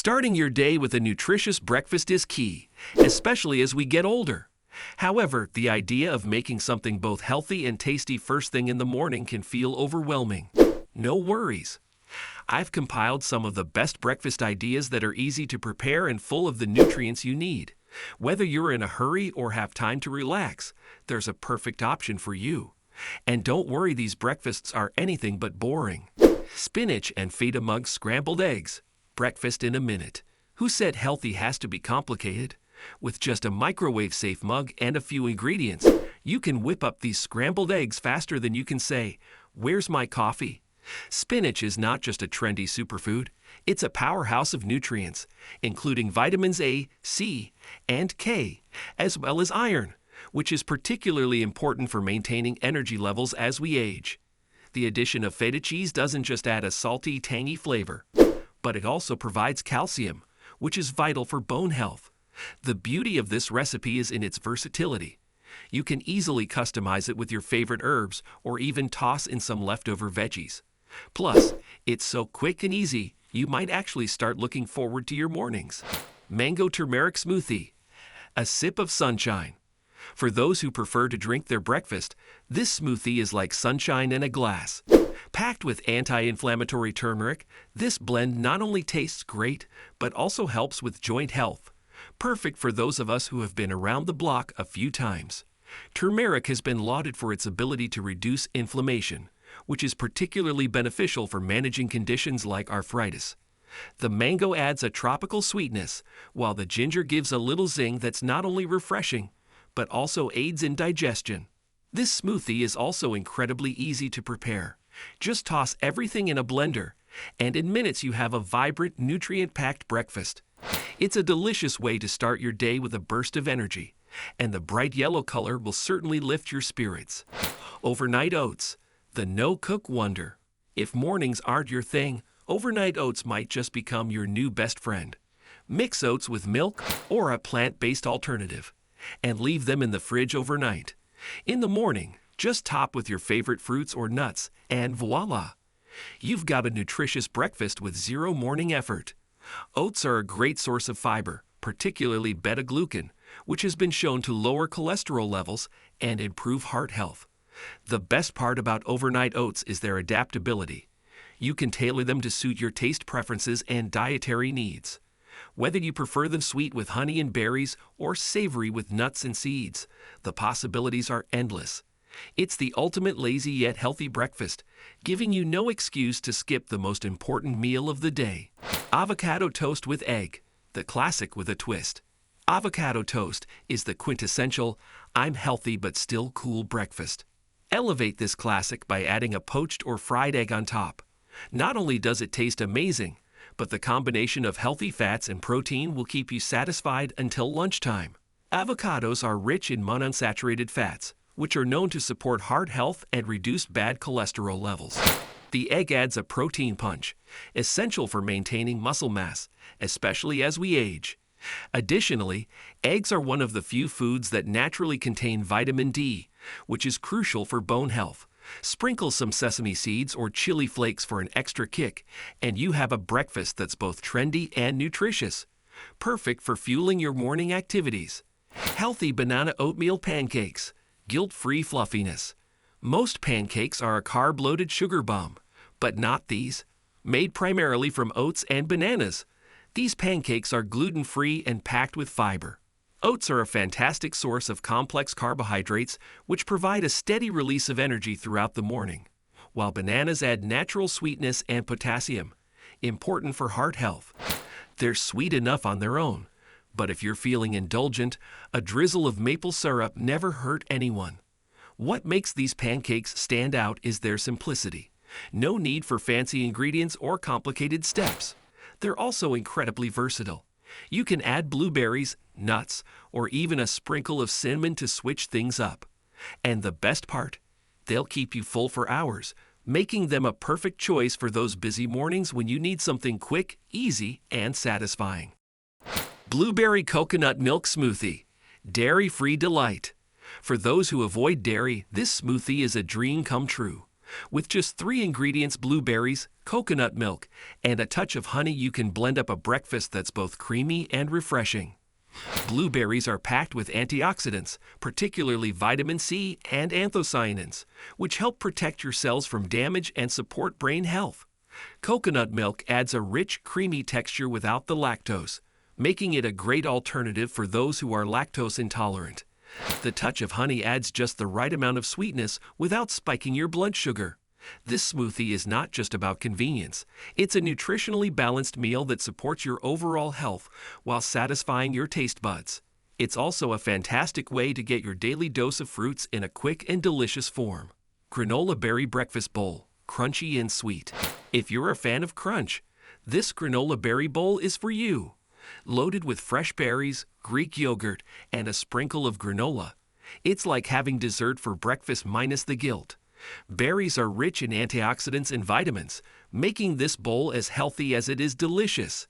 Starting your day with a nutritious breakfast is key, especially as we get older. However, the idea of making something both healthy and tasty first thing in the morning can feel overwhelming. No worries. I've compiled some of the best breakfast ideas that are easy to prepare and full of the nutrients you need. Whether you're in a hurry or have time to relax, there's a perfect option for you. And don't worry, these breakfasts are anything but boring. Spinach and feta mug scrambled eggs. Breakfast in a minute. Who said healthy has to be complicated? With just a microwave-safe mug and a few ingredients, you can whip up these scrambled eggs faster than you can say, "Where's my coffee?" Spinach is not just a trendy superfood, it's a powerhouse of nutrients, including vitamins A, C, and K, as well as iron, which is particularly important for maintaining energy levels as we age. The addition of feta cheese doesn't just add a salty, tangy flavor, but it also provides calcium, which is vital for bone health. The beauty of this recipe is in its versatility. You can easily customize it with your favorite herbs or even toss in some leftover veggies. Plus, it's so quick and easy, you might actually start looking forward to your mornings. Mango turmeric smoothie. A sip of sunshine. For those who prefer to drink their breakfast, this smoothie is like sunshine in a glass. Packed with anti-inflammatory turmeric, this blend not only tastes great, but also helps with joint health. Perfect for those of us who have been around the block a few times. Turmeric has been lauded for its ability to reduce inflammation, which is particularly beneficial for managing conditions like arthritis. The mango adds a tropical sweetness, while the ginger gives a little zing that's not only refreshing, but also aids in digestion. This smoothie is also incredibly easy to prepare. Just toss everything in a blender, and in minutes you have a vibrant, nutrient-packed breakfast. It's a delicious way to start your day with a burst of energy, and the bright yellow color will certainly lift your spirits. Overnight oats, the no-cook wonder. If mornings aren't your thing, overnight oats might just become your new best friend. Mix oats with milk or a plant-based alternative, and leave them in the fridge overnight. In the morning, just top with your favorite fruits or nuts, and voila! You've got a nutritious breakfast with zero morning effort. Oats are a great source of fiber, particularly beta-glucan, which has been shown to lower cholesterol levels and improve heart health. The best part about overnight oats is their adaptability. You can tailor them to suit your taste preferences and dietary needs. Whether you prefer them sweet with honey and berries or savory with nuts and seeds, the possibilities are endless. It's the ultimate lazy yet healthy breakfast, giving you no excuse to skip the most important meal of the day. Avocado toast with egg, the classic with a twist. Avocado toast is the quintessential, I'm healthy but still cool breakfast. Elevate this classic by adding a poached or fried egg on top. Not only does it taste amazing, but the combination of healthy fats and protein will keep you satisfied until lunchtime. Avocados are rich in monounsaturated fats, which are known to support heart health and reduce bad cholesterol levels. The egg adds a protein punch, essential for maintaining muscle mass, especially as we age. Additionally, eggs are one of the few foods that naturally contain vitamin D, which is crucial for bone health. Sprinkle some sesame seeds or chili flakes for an extra kick, and you have a breakfast that's both trendy and nutritious. Perfect for fueling your morning activities. Healthy banana oatmeal pancakes. Guilt-free fluffiness. Most pancakes are a carb-loaded sugar bomb, but not these. Made primarily from oats and bananas, these pancakes are gluten-free and packed with fiber. Oats are a fantastic source of complex carbohydrates which provide a steady release of energy throughout the morning, while bananas add natural sweetness and potassium, important for heart health. They're sweet enough on their own, but if you're feeling indulgent, a drizzle of maple syrup never hurt anyone. What makes these pancakes stand out is their simplicity. No need for fancy ingredients or complicated steps. They're also incredibly versatile. You can add blueberries, nuts, or even a sprinkle of cinnamon to switch things up. And the best part, they'll keep you full for hours, making them a perfect choice for those busy mornings when you need something quick, easy, and satisfying. Blueberry coconut milk smoothie, dairy-free delight. For those who avoid dairy, this smoothie is a dream come true. With just 3 ingredients: blueberries, coconut milk, and a touch of honey, you can blend up a breakfast that's both creamy and refreshing. Blueberries are packed with antioxidants, particularly vitamin C and anthocyanins, which help protect your cells from damage and support brain health. Coconut milk adds a rich, creamy texture without the lactose, making it a great alternative for those who are lactose intolerant. The touch of honey adds just the right amount of sweetness without spiking your blood sugar. This smoothie is not just about convenience. It's a nutritionally balanced meal that supports your overall health while satisfying your taste buds. It's also a fantastic way to get your daily dose of fruits in a quick and delicious form. Granola berry breakfast bowl, crunchy and sweet. If you're a fan of crunch, this granola berry bowl is for you. Loaded with fresh berries, Greek yogurt, and a sprinkle of granola, it's like having dessert for breakfast minus the guilt. Berries are rich in antioxidants and vitamins, making this bowl as healthy as it is delicious.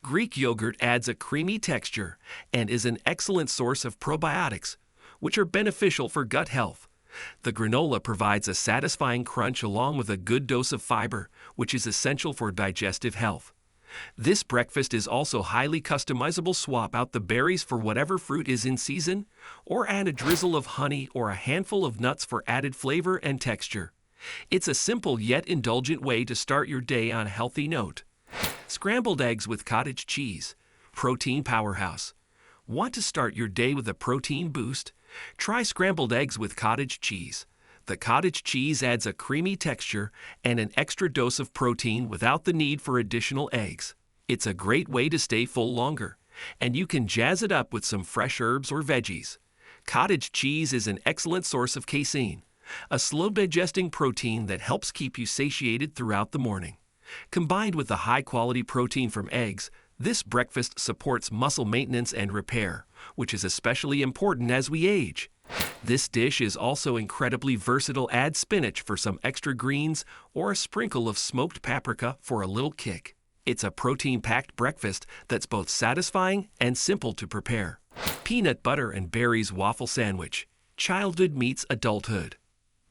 Greek yogurt adds a creamy texture and is an excellent source of probiotics, which are beneficial for gut health. The granola provides a satisfying crunch along with a good dose of fiber, which is essential for digestive health. This breakfast is also highly customizable. Swap out the berries for whatever fruit is in season, or add a drizzle of honey or a handful of nuts for added flavor and texture. It's a simple yet indulgent way to start your day on a healthy note. Scrambled eggs with cottage cheese, protein powerhouse. Want to start your day with a protein boost? Try scrambled eggs with cottage cheese. The cottage cheese adds a creamy texture and an extra dose of protein without the need for additional eggs. It's a great way to stay full longer, and you can jazz it up with some fresh herbs or veggies. Cottage cheese is an excellent source of casein, a slow-digesting protein that helps keep you satiated throughout the morning. Combined with the high-quality protein from eggs, this breakfast supports muscle maintenance and repair, which is especially important as we age. This dish is also incredibly versatile. Add spinach for some extra greens or a sprinkle of smoked paprika for a little kick. It's a protein-packed breakfast that's both satisfying and simple to prepare. Peanut butter and berries waffle sandwich. Childhood meets adulthood.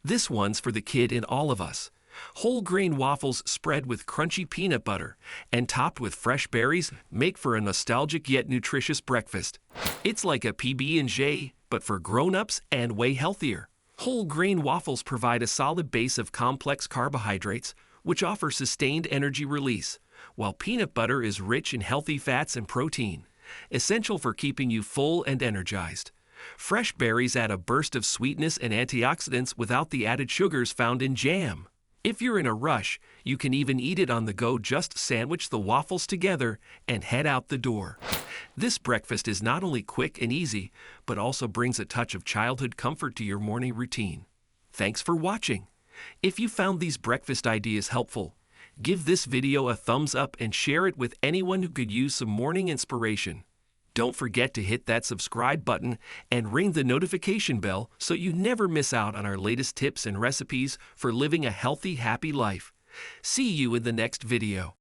This one's for the kid in all of us. Whole grain waffles spread with crunchy peanut butter and topped with fresh berries make for a nostalgic yet nutritious breakfast. It's like a PB&J, but for grown-ups and way healthier. Whole grain waffles provide a solid base of complex carbohydrates, which offer sustained energy release, while peanut butter is rich in healthy fats and protein, essential for keeping you full and energized. Fresh berries add a burst of sweetness and antioxidants without the added sugars found in jam. If you're in a rush, you can even eat it on the go. Just sandwich the waffles together and head out the door. This breakfast is not only quick and easy, but also brings a touch of childhood comfort to your morning routine. Thanks for watching. If you found these breakfast ideas helpful, give this video a thumbs up and share it with anyone who could use some morning inspiration. Don't forget to hit that subscribe button and ring the notification bell so you never miss out on our latest tips and recipes for living a healthy, happy life. See you in the next video.